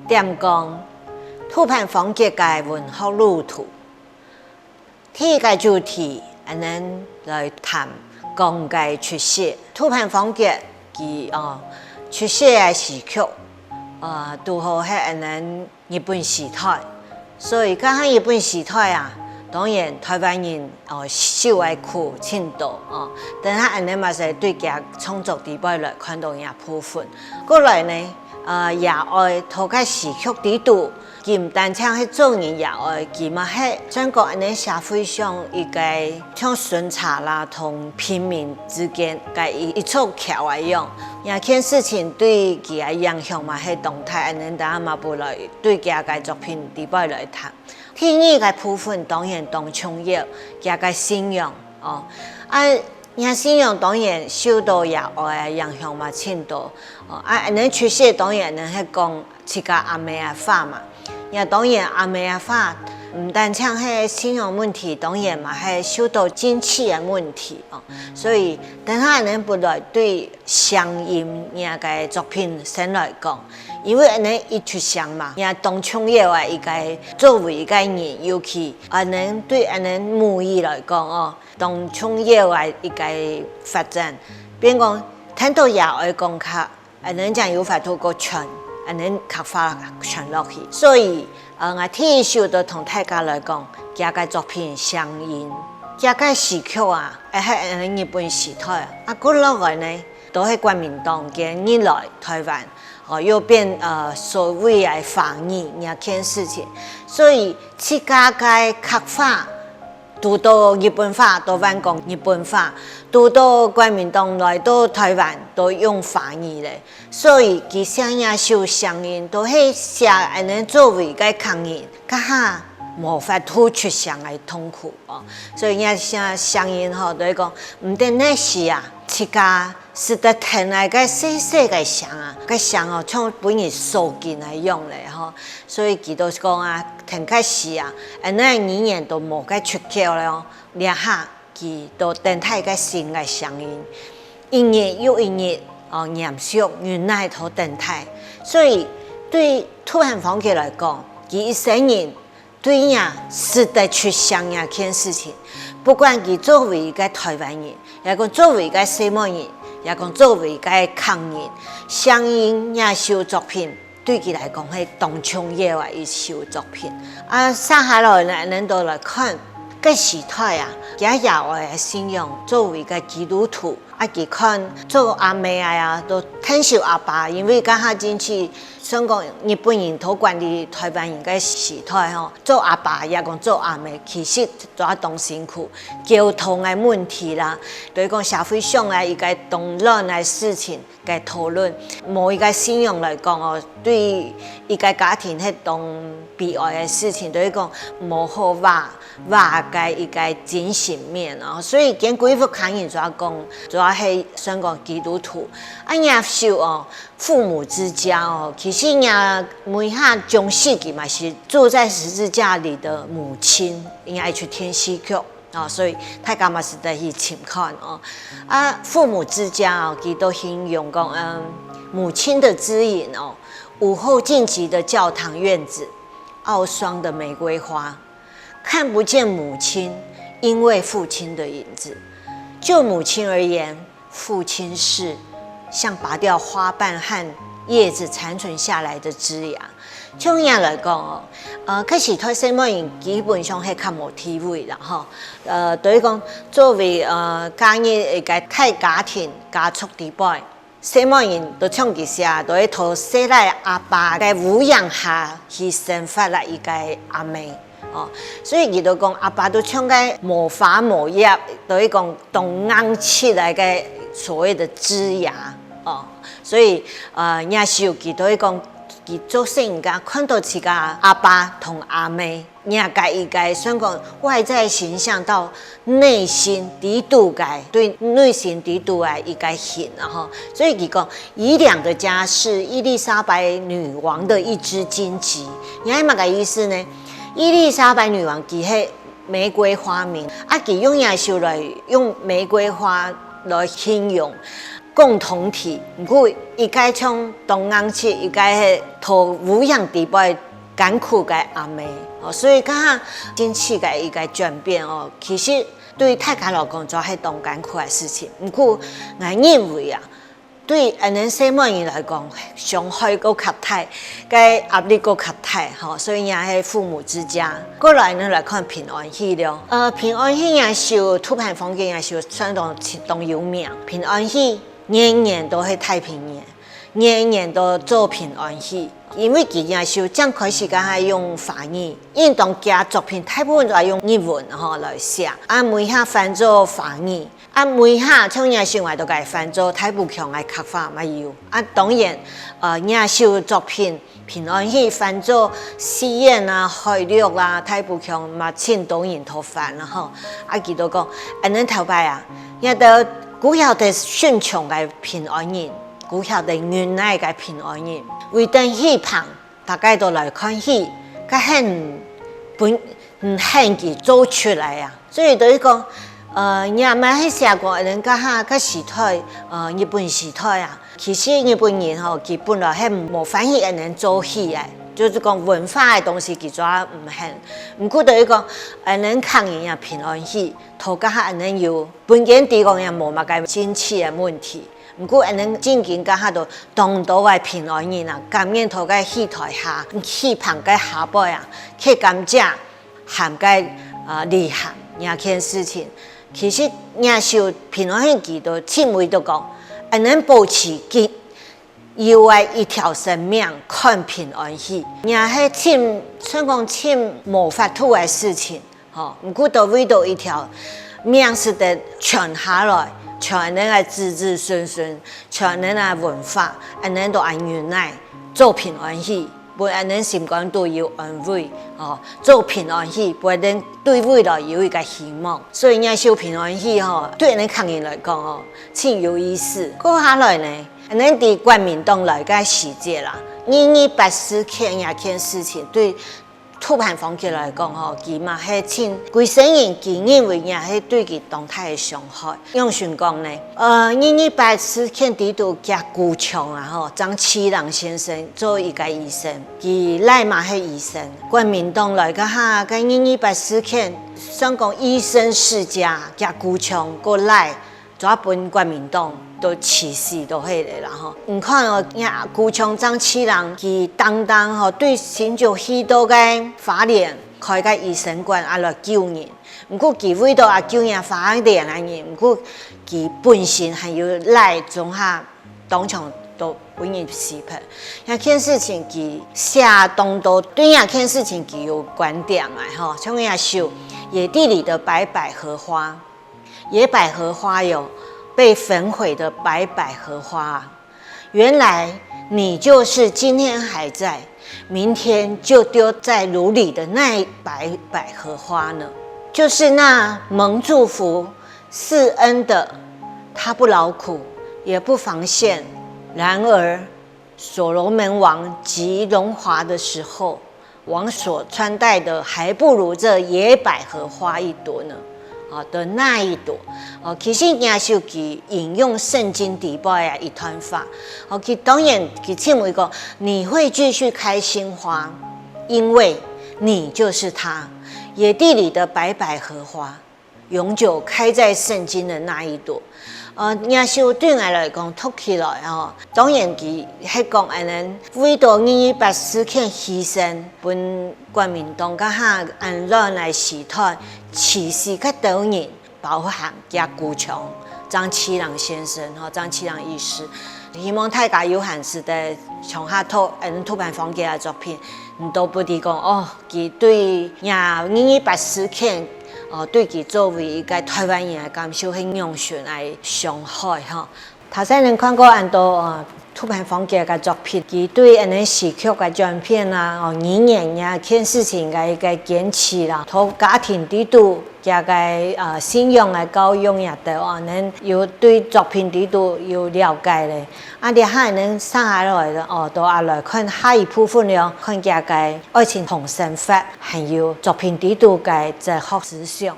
点讲土盘风格嘅文学路途。第一个主题，咱来谈讲嘅出世。土盘风格佢出世嘅时曲，拄好喺咱日本时代，所以加上日本时代啊。当然，台湾人受嘅苦程度但係咱嘛是對佢創作地位來看到嘢部分。過來呢，也愛頭家時曲地度，佢唔單唱係做人也愛，佢嘛係整個咱社會上一個像巡查啦同平民之間嘅一撮橋一樣。也件事情對佢嘅影響嘛係動態，咱等下嘛不來對佢嘅作品地位來談。第二個部分當然當創業，加個信仰信仰當然受到也愛影響嘛，程度咱出世當然咱係講自家阿妹阿法嘛，也當然阿妹阿法唔單唱係信仰問題，當然嘛係受到經濟嘅問題所以等下咱不來對聲音也個作品先來講。因為咱一出生嘛，也當創業啊，一個作為一個人，尤其咱對咱母語來講當創業啊一個發展，變講聽到也愛講較，咱將有法度個傳，咱較發傳落去。所以我第一首都同大家來講，這個作品聲音，這個時曲啊，係咱日本時代過落來呢，都係國民黨嘅人來台灣。又變所謂嘅防疫呢件事情，所以自家嘅刻法讀到日本話，都講日本話；讀到國民黨來到台灣，都用法語咧。所以佢聲也受聲音，都係寫咱作為嘅抗議，家下無法吐出聲嘅痛苦所以也寫聲音都係講唔得那時啊，自家。是得聽來個細細個聲個聲像本日收緊來用咧所以佢都講聽個時咱語言都冇個出口了兩下佢都等待個新個聲音，一日又一日嚴肅原來都等待，所以對土盤風格來講，佢一生人對呀是得出聲呀件事情，不管佢作為一個台灣人，也講作為一個西門人。也講作為一個抗人，聲音也首作品，對佢來講係當創業嘅一首作品。接下來呢，咱都來看個時代也有嘅信仰作為一個基督徒，佢看做阿妹都挺受阿爸，因為家下進去，想講日本人都管理台灣人嘅時代做阿爸也講做阿妹，其實都當辛苦，交通嘅問題啦，對講社會上嘅一個動亂嘅事情嘅討論，冇一個信仰來講對一個家庭係當悲哀嘅事情，對講冇好話嘅一個精神面所以見幾幅抗人主要講，主要係想講基督徒，也受父母之家其實也每下中世紀嘛是住在十字架裡的母親，應該去聽戲曲所以大家嘛是得去請看父母之家佢都形容講母親的指引午後靜寂的教堂院子，傲霜的玫瑰花，看不見母親，因為父親的影子。就母親而言，父親是像拔掉花瓣和葉子殘存下來的枝芽。從樣來講嗰時台西門人基本上係較無地位啦對講作為家業一個大家庭家族地位，西門人都唱佢寫，都係從細來阿爸嘅撫養下去生發了一個阿妹所以佢都講阿爸都唱嘅無花無葉，都係講動硬起來嘅所謂的枝芽所以也是佢都係講佢做成家看到自家阿爸同阿妹，也個一個想講外在形象到內心底度嘅對內心底度嘅一個形所以佢講以兩個家是伊麗莎白女王的一隻荊棘，你係乜個意思呢？伊麗莎白女王佢係玫瑰花名，佢用耶穌來用玫瑰花來形容。共同体，不过伊该从东洋去，伊该头无样地步艰苦嘅阿妹，所以讲经济嘅一个转变哦，其实对大家来讲做系当艰苦嘅事情。不过我认为啊，对安尼西门人来讲，伤害够较大，个压力够较大，所以也系父母之家。过来呢来看平安喜了，平安喜也受土盘风景也受相当有名，平安喜年年都系太平年，年年都做平安喜。因为佢也是刚开始嘅系用法语，因当家作品大部分都系用日文来写，每下翻做法语，每下从也是我都解翻做太不强嘅刻法咪有，当然也是作品平安喜翻做试验海陆太不强嘛，请导演头翻啦佢都讲，恁头摆也都古晓得顺从嘅平安人。古晓得原来嘅平安人，为等戏棚，大家都来看戏，佢很佢做出来啊。所以就是讲，也咪去写过人家个时代，日本时代啊。其实日本人佢本来係冇反喜人做戏嘅，就是讲文化嘅东西佢做唔很。唔過就是講，人抗人也平安喜，頭家人有本件地講也冇乜嘅經濟嘅問題。不過，人正經家下度當到嘅平安人感恩頭嘅戲台下，戲棚嘅下背去感謝含嘅厲害呢件事情。其實也是平安人佢都親位都講，人保持佢有嘅一條生命看平安戲，也係親雖講親無法度嘅事情，不過都為到一條命是得傳下來。全人嘅子子孫孫，全人嘅文化，人都按原來做平安喜，陪人心肝都有安慰，做平安喜，陪人對未來有一個希望。所以，小平安喜對人抗人來講真有意思。過下來呢，人哋國民黨來個時節啦，228件也件事情對。土盤風景來講佢嘛係親規生人，佢認為也係對佢動態嘅傷害。用順講呢，228件地圖加古強張啟良先生做一個醫生，佢來嘛係醫生。國民黨來個哈，個228件，想講醫生世家加古強過來，做本國民黨。都歧視都係嚟啦唔看古強張啟良佢當對新竹許多嘅花蓮開個醫生館來救人，不過佢為到救人花蓮嘅人，不過佢本身還有來中下當場都本人視頻，件事情佢寫當到對件事情佢有觀點像也show野地裡的白百合花，野百合花有被焚毀的白百合花，原來你就是今天還在，明天就丟在爐裡的那白百合花呢？就是那蒙祝福賜恩的，他不勞苦，也不防線。然而，所羅門王極榮華的時候，王所穿戴的還不如這野百合花一朵呢。的那一朵，其實也是佢引用聖經底部嘅一段話。佢當然佢認為講，你會繼續開新花，因為你就是它，野地裡的白百合花，永久開在聖經的那一朵。也是對我來講，讀起來當然佢係講人為到228件犧牲，本國民黨甲下安亂來時代，其實較多人包含加古強、張啟良先生張啟良醫師，希望大家有閒時的從下土盤風景嘅作品，都不地講佢對228件。對佢作為一個台灣人嘅感受很用心來傷害頭先人看過很多土盤風景嘅作品，佢對人哋時曲嘅轉變語言件事情嘅堅持啦，同家庭制度嘅信仰嘅教育也都人有對作品制度有了解咧。你下人上下來到來看下一部分了，看嘅愛情同生活，還有作品制度嘅哲學思想。